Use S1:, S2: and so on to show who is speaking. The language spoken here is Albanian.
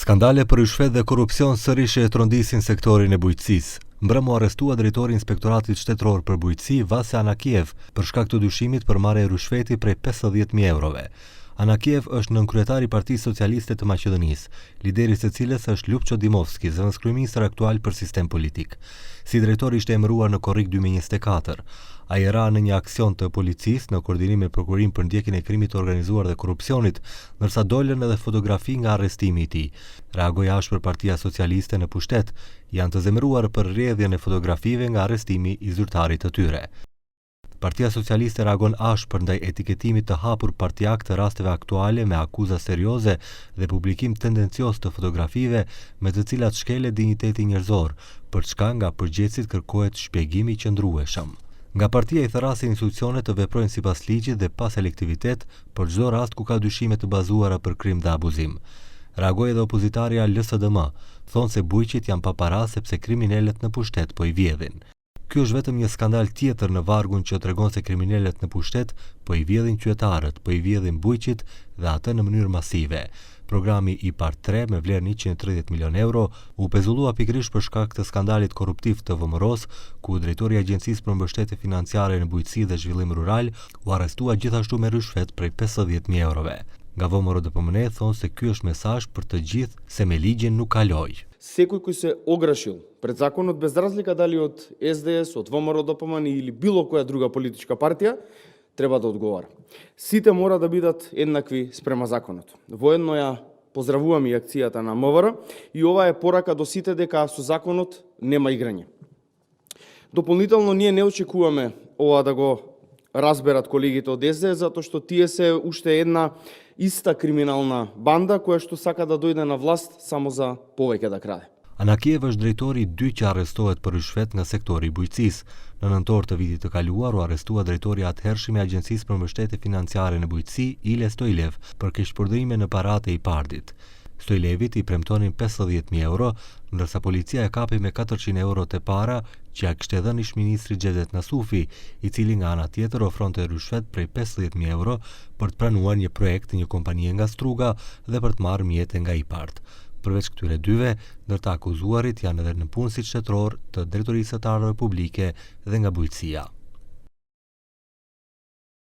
S1: Skandale për rishfet dhe korupcion sërish e trondisin sektorin e bujqësisë. Mbrëmë arrestua drejtori Inspektoratit Shtetëror për Bujqësi, Vasja Anakiev, për shkak të dyshimit për marrje rishfeti prej 50.000 eurove. Anakiev është nënkryetari i Partisë Socialiste të Maqedonisë, lideri së cilës është Ljupço Dimovski, zëvendëskryeministër aktual për sistem politik. Si drejtor ishte emëruar në korrik 2024. Ai ra në një aksion të policisë në koordinim me Prokurim për ndjekjen e krimit të organizuar dhe korrupsionit, ndërsa dolën edhe fotografi nga arrestimi i tij. Reagoi ashpër Partia Socialiste në pushtet, janë të zemëruar për rrjedhjen e fotografive nga arrestimi i zyrtarit të tyre. Partia Socialiste reagon ashpër ndaj etiketimit të hapur partijak të rasteve aktuale me akuza serioze dhe publikim tendencios të fotografive me të cilat shkelet dinjiteti njerëzor, për çka nga përgjegjësit kërkohet shpjegimi i qëndrueshëm. Nga partia i therasin institucionet të veprojnë sipas ligjit dhe pa selektivitet për çdo rast ku ka dyshime të bazuara për krim dhe abuzim. Reagoi edhe opozitarja LSDM, thonë se bujqit janë pa para sepse kriminalet në pushtet po i vjedhin. Ky është vetëm një skandal tjetër në vargun që tregon se kriminalet në pushtet po i vjedhin qytetarët, po i vjedhin bujqit dhe atë në mënyrë masive. Programi IPART 3 me vlerë 130 milion euro u pezullua pikërisht për shkak të skandalit korruptiv të VMRO-s, ku drejtori i Agjencisë për Mbështetje Financiare në Bujqësi dhe Zhvillim Rural u arrestua gjithashtu me rishfet prej 50.000 eurove. Nga VMRO-DPMNE thonë se ky është mesazh për të gjithë se me ligjin nuk kaloj.
S2: Секој кој се ограшил пред законот, без разлика дали од СДС, од ВМРО-ДПМН или било која друга политичка партија, треба да одговара. Сите мора да бидат еднакви спрема законот. Воедно ја поздравувам и акцијата на МВР и ова е порака до сите дека со законот нема играње. Дополнително ние не очекуваме ова да го разберат колегите од СДС, затоа што тие се уште една иста криминална банда која што сака да дојде на власт само за повеќе да краде.
S1: Anakiev është drejtori i 2 që arrestohet për rishfet nga sektori i bujqësisë. Në nëntor të vitit të kaluar u arrestua drejtori i atëhershëm i Agjencisë për Mbështetje Financiare në Bujqësi, Ile Stojlev, për keqpërdorime në paratë e IPART-it. Stojlevit i premtonin 50.000 euro, ndërsa policia e kapi me 400 euro të para që ja kishte dhënë ish-ministri Xhedet Nasufi, i cili nga ana tjetër ofronte rishfet prej 50.000 euro për të pranuar një projekt një kompanie nga Struga dhe për të marrë mjete nga IPART. Përveç këtyre dyve, ndër të akuzuarit janë edhe në punësit shtetëror të Drejtorisë së Republike dhe nga Bujqësia.